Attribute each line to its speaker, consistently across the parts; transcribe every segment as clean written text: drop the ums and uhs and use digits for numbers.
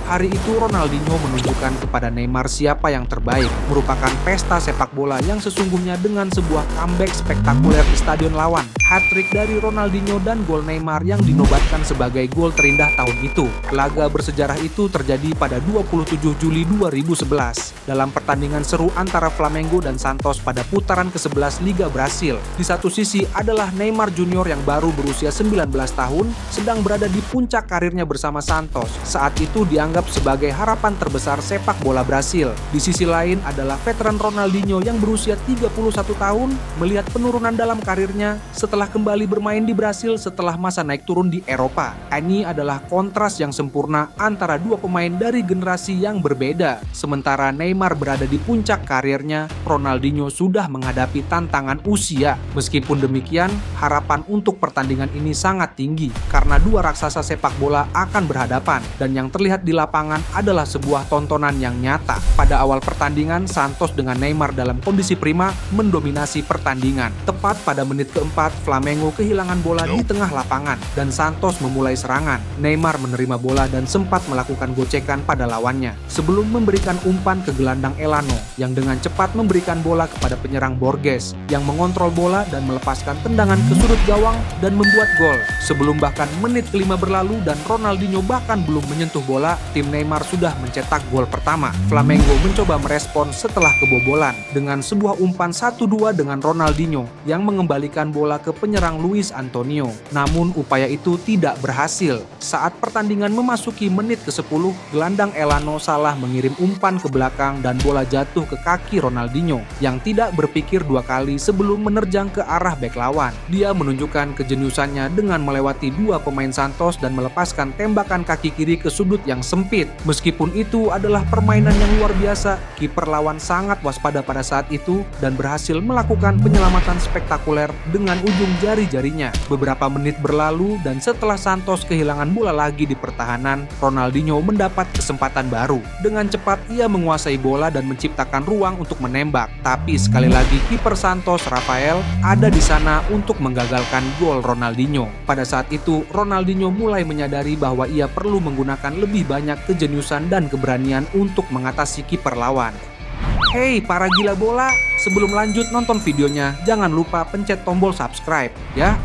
Speaker 1: Hari itu Ronaldinho menunjukkan kepada Neymar siapa yang terbaik, merupakan pesta sepak bola yang sesungguhnya dengan sebuah comeback spektakuler di stadion lawan. Hat-trick dari Ronaldinho dan gol Neymar yang dinobatkan sebagai gol terindah tahun itu. Laga bersejarah itu terjadi pada 27 Juli 2011 dalam pertandingan seru antara Flamengo dan Santos pada putaran ke-11 Liga Brasil. Di satu sisi adalah Neymar Junior yang baru berusia 19 tahun, sedang berada di puncak karirnya bersama Santos. Saat itu dianggap sebagai harapan terbesar sepak bola Brasil. Di sisi lain adalah veteran Ronaldinho yang berusia 31 tahun melihat penurunan dalam karirnya setelah kembali bermain di Brasil setelah masa naik turun di Eropa. Ini adalah kontras yang sempurna antara dua pemain dari generasi yang berbeda. Sementara Neymar berada di puncak karirnya, Ronaldinho sudah menghadapi tantangan usia. Meskipun demikian, harapan untuk pertandingan ini sangat tinggi karena dua raksasa sepak bola akan berhadapan dan yang terlihat di lapangan adalah sebuah tontonan yang nyata. Pada awal pertandingan, Santos dengan Neymar dalam kondisi prima mendominasi pertandingan. Tepat pada menit keempat, Flamengo kehilangan bola di tengah lapangan dan Santos memulai serangan. Neymar menerima bola dan sempat melakukan gocekan pada lawannya sebelum memberikan umpan ke gelandang Elano yang dengan cepat memberikan bola kepada penyerang Borges yang mengontrol bola dan melepaskan tendangan ke sudut gawang dan membuat gol. Sebelum bahkan menit kelima berlalu dan Ronaldinho bahkan belum menyentuh bola, tim Neymar sudah mencetak gol pertama. Flamengo mencoba merespon setelah kebobolan dengan sebuah umpan 1-2 dengan Ronaldinho yang mengembalikan bola ke penyerang Luis Antonio. Namun upaya itu tidak berhasil. Saat pertandingan memasuki menit ke-10, gelandang Elano salah mengirim umpan ke belakang dan bola jatuh ke kaki Ronaldinho yang tidak berpikir dua kali sebelum menerjang ke arah bek lawan. Dia menunjukkan kejeniusannya dengan melewati dua pemain Santos dan melepaskan tembakan kaki kiri ke sudut yang sempit. Meskipun itu adalah permainan yang luar biasa, kiper lawan sangat waspada pada saat itu dan berhasil melakukan penyelamatan spektakuler dengan ujung jari-jarinya. Beberapa menit berlalu dan setelah Santos kehilangan bola lagi di pertahanan, Ronaldinho mendapat kesempatan baru. Dengan cepat ia menguasai bola dan menciptakan ruang untuk menembak. Tapi sekali lagi kiper Santos, Rafael, ada di sana untuk menggagalkan gol Ronaldinho. Pada saat itu, Ronaldinho mulai menyadari bahwa ia perlu menggunakan lebih banyak kejeniusan dan keberanian untuk mengatasi kiper lawan. Hey para gila bola, sebelum lanjut nonton videonya, jangan lupa pencet tombol subscribe ya.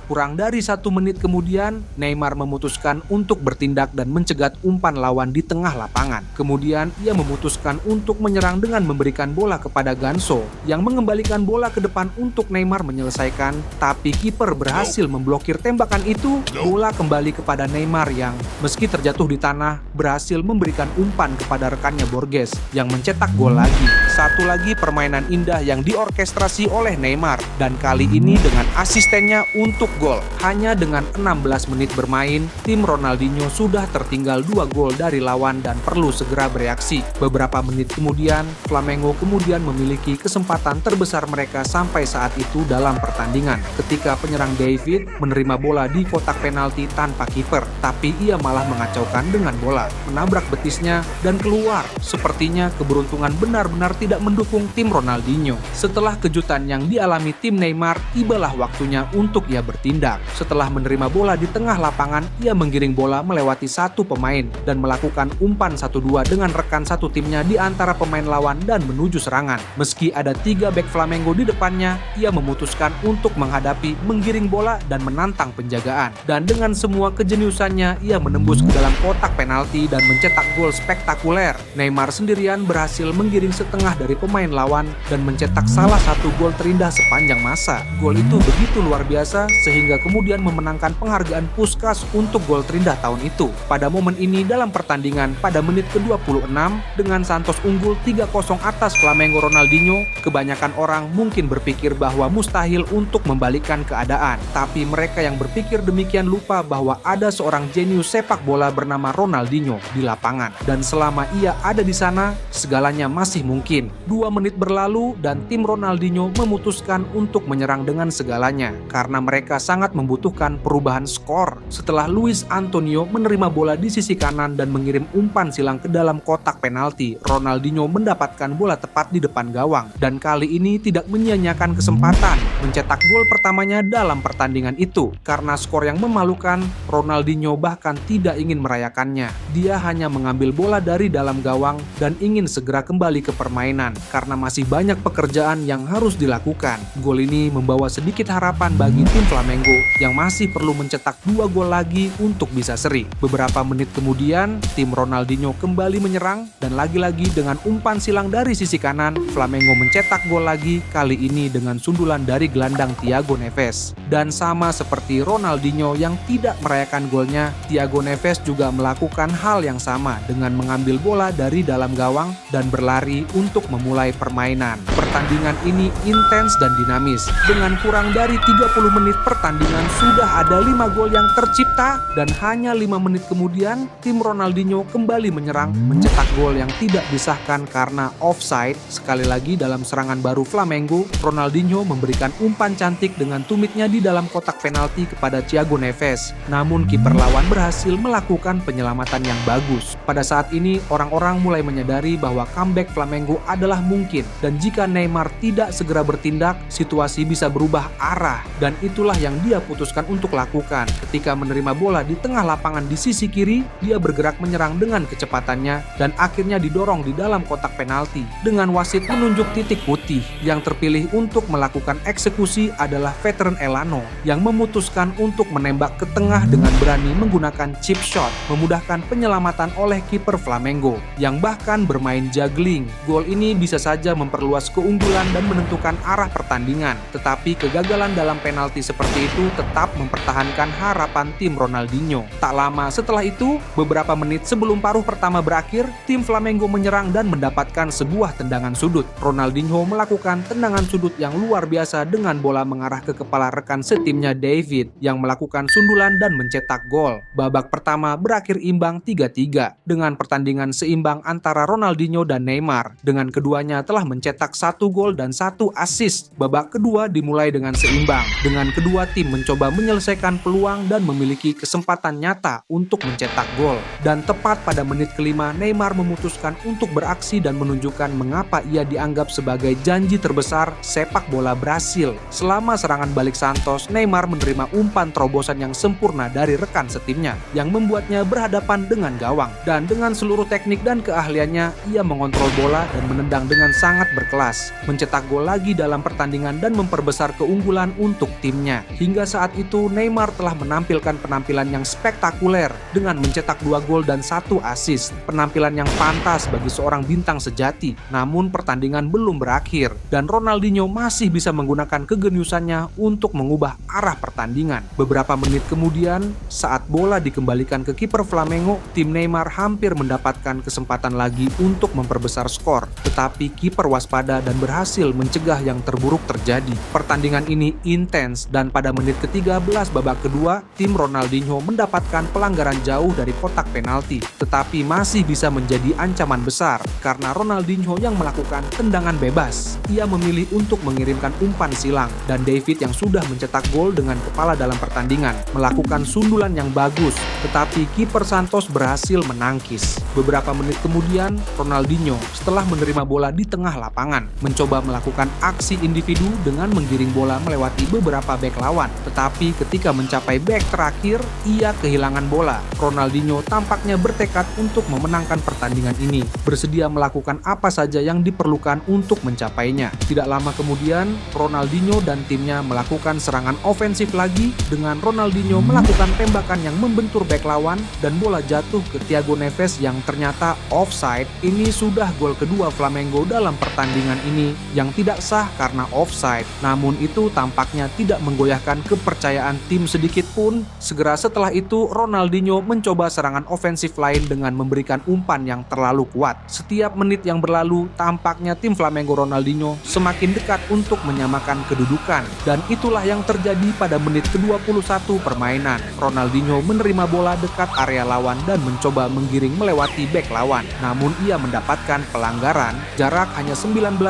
Speaker 1: Kurang dari 1 menit kemudian, Neymar memutuskan untuk bertindak dan mencegat umpan lawan di tengah lapangan. Kemudian, ia memutuskan untuk menyerang dengan memberikan bola kepada Ganso yang mengembalikan bola ke depan untuk Neymar menyelesaikan, tapi kiper berhasil memblokir tembakan itu. Bola kembali kepada Neymar yang, meski terjatuh di tanah, berhasil memberikan umpan kepada rekannya Borges yang mencetak gol lagi. Satu lagi permainan indah yang diorkestrasi oleh Neymar dan kali ini dengan asistennya untuk gol. Hanya dengan 16 menit bermain, tim Ronaldinho sudah tertinggal 2 gol dari lawan dan perlu segera bereaksi. Beberapa menit kemudian, Flamengo kemudian memiliki kesempatan terbesar mereka sampai saat itu dalam pertandingan. Ketika penyerang David menerima bola di kotak penalti tanpa kiper, tapi ia malah mengacaukan dengan bola, menabrak betisnya dan keluar. Sepertinya keberuntungan benar-benar tidak mendukung tim Ronaldinho. Setelah kejutan yang dialami tim Neymar, tibalah waktunya untuk ia bertindak. Setelah menerima bola di tengah lapangan, ia menggiring bola melewati satu pemain dan melakukan umpan 1-2 dengan rekan satu timnya di antara pemain lawan dan menuju serangan. Meski ada 3 bek Flamengo di depannya, ia memutuskan untuk menghadapi, menggiring bola dan menantang penjagaan. Dan dengan semua kejeniusannya, ia menembus ke dalam kotak penalti dan mencetak gol spektakuler. Neymar sendirian berhasil menggiring setengah dari pemain lawan dan mencetak salah satu gol terindah sepanjang masa. Gol itu begitu luar biasa sehingga kemudian memenangkan penghargaan Puskás untuk gol terindah tahun itu. Pada momen ini dalam pertandingan pada menit ke-26 dengan Santos unggul 3-0 atas Flamengo Ronaldinho, kebanyakan orang mungkin berpikir bahwa mustahil untuk membalikkan keadaan. Tapi mereka yang berpikir demikian lupa bahwa ada seorang jenius sepak bola bernama Ronaldinho di lapangan dan selama ia ada di sana, segalanya masih mungkin. lain. 2 menit berlalu dan tim Ronaldinho memutuskan untuk menyerang dengan segalanya karena mereka sangat membutuhkan perubahan skor. Setelah Luis Antonio menerima bola di sisi kanan dan mengirim umpan silang ke dalam kotak penalti, Ronaldinho mendapatkan bola tepat di depan gawang dan kali ini tidak menyia-nyiakan kesempatan mencetak gol pertamanya dalam pertandingan itu. Karena skor yang memalukan, Ronaldinho bahkan tidak ingin merayakannya. Dia hanya mengambil bola dari dalam gawang dan ingin segera kembali ke permainan karena masih banyak pekerjaan yang harus dilakukan. Gol ini membawa sedikit harapan bagi tim Flamengo yang masih perlu mencetak 2 gol lagi untuk bisa seri. Beberapa menit kemudian, tim Ronaldinho kembali menyerang dan lagi-lagi dengan umpan silang dari sisi kanan, Flamengo mencetak gol lagi, kali ini dengan sundulan dari gelandang Thiago Neves. Dan sama seperti Ronaldinho yang tidak merayakan golnya, Thiago Neves juga melakukan hal yang sama dengan mengambil bola dari dalam gawang dan berlari untuk memulai permainan. Pertandingan ini intens dan dinamis. Dengan kurang dari 30 menit pertandingan sudah ada 5 gol yang tercipta dan hanya 5 menit kemudian tim Ronaldinho kembali menyerang mencetak gol yang tidak disahkan karena offside. Sekali lagi dalam serangan baru Flamengo, Ronaldinho memberikan umpan cantik dengan tumitnya di dalam kotak penalti kepada Thiago Neves. Namun kiper lawan berhasil melakukan penyelamatan yang bagus. Pada saat ini orang-orang mulai menyadari bahwa comeback Flamengo adalah mungkin dan jika Neymar tidak segera bertindak, situasi bisa berubah arah dan itulah yang dia putuskan untuk lakukan. Ketika menerima bola di tengah lapangan di sisi kiri, dia bergerak menyerang dengan kecepatannya dan akhirnya didorong di dalam kotak penalti. Dengan wasit menunjuk titik putih, yang terpilih untuk melakukan eksekusi adalah veteran Elano yang memutuskan untuk menembak ke tengah dengan berani menggunakan chip shot, memudahkan penyelamatan oleh kiper Flamengo yang bahkan bermain juggling. Gol ini bisa saja memperluas keunggulan dan menentukan arah pertandingan, tetapi kegagalan dalam penalti seperti itu tetap mempertahankan harapan tim Ronaldinho. Tak lama setelah itu, beberapa menit sebelum paruh pertama berakhir, tim Flamengo menyerang dan mendapatkan sebuah tendangan sudut. Ronaldinho melakukan tendangan sudut yang luar biasa dengan bola mengarah ke kepala rekan setimnya David yang melakukan sundulan dan mencetak gol. Babak pertama berakhir imbang 3-3 dengan pertandingan seimbang antara Ronaldinho dan Neymar. Dengan keduanya telah mencetak 1 gol dan 1 assist. Babak kedua dimulai dengan seimbang, dengan kedua tim mencoba menyelesaikan peluang dan memiliki kesempatan nyata untuk mencetak gol. Dan tepat pada menit kelima, Neymar memutuskan untuk beraksi dan menunjukkan mengapa ia dianggap sebagai janji terbesar sepak bola Brasil. Selama serangan balik Santos, Neymar menerima umpan terobosan yang sempurna dari rekan setimnya yang membuatnya berhadapan dengan gawang. Dan dengan seluruh teknik dan keahliannya, ia mengontrol bola dan menendang dengan sangat berkelas, mencetak gol lagi dalam pertandingan dan memperbesar keunggulan untuk timnya. Hingga saat itu, Neymar telah menampilkan penampilan yang spektakuler dengan mencetak 2 gol dan 1 assist. Penampilan yang pantas bagi seorang bintang sejati. Namun pertandingan belum berakhir dan Ronaldinho masih bisa menggunakan kegeniusannya untuk mengubah arah pertandingan. Beberapa menit kemudian, saat bola dikembalikan ke kiper Flamengo, tim Neymar hampir mendapatkan kesempatan lagi untuk memperbesar skor. Tetapi kiper waspada dan berhasil mencegah yang terburuk terjadi. Pertandingan ini intens dan pada menit ke-13 babak kedua, tim Ronaldinho mendapatkan pelanggaran jauh dari kotak penalti, tetapi masih bisa menjadi ancaman besar karena Ronaldinho yang melakukan tendangan bebas. Ia memilih untuk mengirimkan umpan silang dan David yang sudah mencetak gol dengan kepala dalam pertandingan melakukan sundulan yang bagus, tetapi kiper Santos berhasil menangkis. Beberapa menit kemudian, Ronaldinho setelah menerima bola di tengah lapangan mencoba melakukan aksi individu dengan menggiring bola melewati beberapa bek lawan, tetapi ketika mencapai bek terakhir, ia kehilangan bola. Ronaldinho tampaknya bertekad untuk memenangkan pertandingan ini, bersedia melakukan apa saja yang diperlukan untuk mencapainya. Tidak lama kemudian, Ronaldinho dan timnya melakukan serangan ofensif lagi dengan Ronaldinho melakukan tembakan yang membentur bek lawan dan bola jatuh ke Thiago Neves yang ternyata offside. Ini sudah gol kedua Flamengo dalam pertandingan ini yang tidak sah karena offside. Namun itu tampaknya tidak menggoyahkan kepercayaan tim sedikit pun. Segera setelah itu, Ronaldinho mencoba serangan ofensif lain dengan memberikan umpan yang terlalu kuat. Setiap menit yang berlalu, tampaknya tim Flamengo Ronaldinho semakin dekat untuk menyamakan kedudukan. Dan itulah yang terjadi pada menit ke-21 permainan. Ronaldinho menerima bola dekat area lawan dan mencoba menggiring melewati bek lawan. Namun ia mendapatkan pelanggaran. jarak hanya 19,9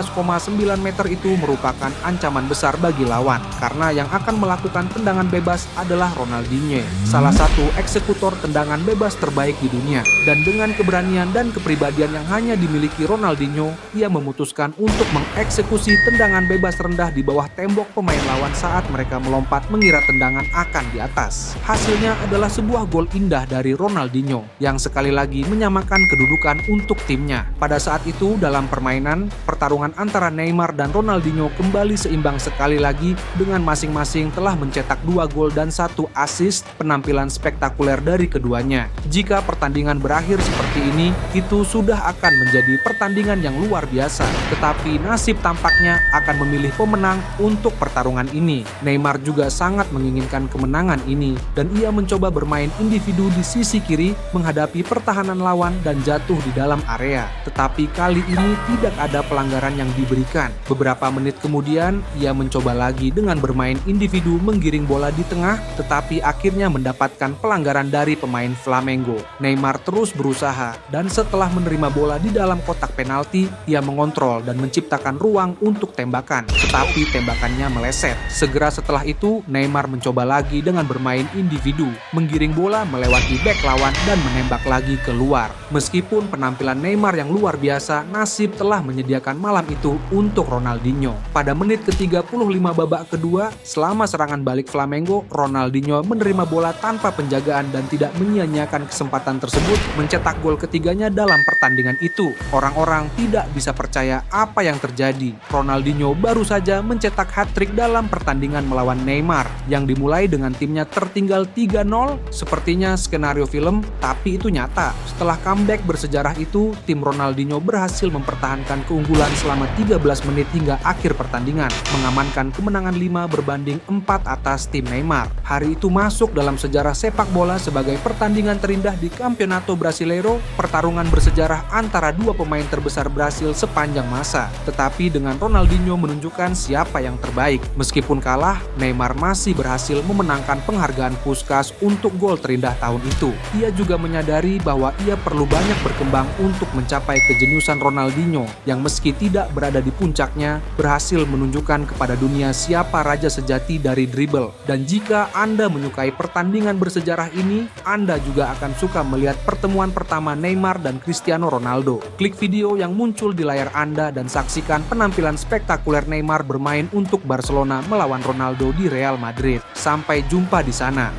Speaker 1: meter itu merupakan ancaman besar bagi lawan, karena yang akan melakukan tendangan bebas adalah Ronaldinho, salah satu eksekutor tendangan bebas terbaik di dunia. Dan dengan keberanian dan kepribadian yang hanya dimiliki Ronaldinho, ia memutuskan untuk mengeksekusi tendangan bebas rendah di bawah tembok pemain lawan saat mereka melompat mengira tendangan akan di atas. Hasilnya adalah sebuah gol indah dari Ronaldinho yang sekali lagi menyamakan kedudukan untuk timnya. Pada saat itu dalam permainan, pertarungan antara Neymar dan Ronaldinho kembali seimbang sekali lagi dengan masing-masing telah mencetak 2 gol dan 1 assist. Penampilan spektakuler dari keduanya. Jika pertandingan berakhir seperti ini, itu sudah akan menjadi pertandingan yang luar biasa. Tetapi nasib tampaknya akan memilih pemenang untuk pertarungan ini. Neymar juga sangat menginginkan kemenangan ini dan ia mencoba bermain individu di sisi kiri menghadapi pertahanan lawan dan jatuh di dalam area. Tetapi kali ini tidak ada pelanggaran yang diberikan. Beberapa menit kemudian, ia mencoba lagi dengan bermain individu menggiring bola di tengah, tetapi akhirnya mendapatkan pelanggaran dari pemain Flamengo. Neymar terus berusaha dan setelah menerima bola di dalam kotak penalti, ia mengontrol dan menciptakan ruang untuk tembakan, tetapi tembakannya meleset. Segera setelah itu, Neymar mencoba lagi dengan bermain individu, menggiring bola melewati bek lawan dan menembak lagi keluar. Meskipun penampilan Neymar yang luar biasa, nasib telah menyediakan malam itu untuk Ronaldinho. Pada menit ke-35 babak kedua, selama serangan balik Flamengo, Ronaldinho menerima bola tanpa penjagaan dan tidak menyia-nyiakan kesempatan tersebut mencetak gol ketiganya dalam pertandingan itu. Orang-orang tidak bisa percaya apa yang terjadi. Ronaldinho baru saja mencetak hat-trick dalam pertandingan melawan Neymar yang dimulai dengan timnya tertinggal 3-0, sepertinya skenario film, tapi itu nyata. Setelah comeback bersejarah itu, tim Ronaldinho berhasil mempertahankan keunggulan selama 13 menit hingga akhir pertandingan, mengamankan kemenangan 5-4 atas tim Neymar. Hari itu masuk dalam sejarah sepak bola sebagai pertandingan terindah di Campeonato Brasileiro, pertarungan bersejarah antara dua pemain terbesar Brasil sepanjang masa. Tetapi dengan Ronaldinho menunjukkan siapa yang terbaik. Meskipun kalah, Neymar masih berhasil memenangkan penghargaan Puskás untuk gol terindah tahun itu. Ia juga menyadari bahwa ia perlu banyak berkembang untuk mencapai kejeniusan Ronaldinho yang meski tidak berada di puncaknya, berhasil menunjukkan kepada dunia siapa raja sejati dari dribble. Dan jika Anda menyukai pertandingan bersejarah ini, Anda juga akan suka melihat pertemuan pertama Neymar dan Cristiano Ronaldo. Klik video yang muncul di layar Anda dan saksikan penampilan spektakuler Neymar bermain untuk Barcelona melawan Ronaldo di Real Madrid. Sampai jumpa di sana.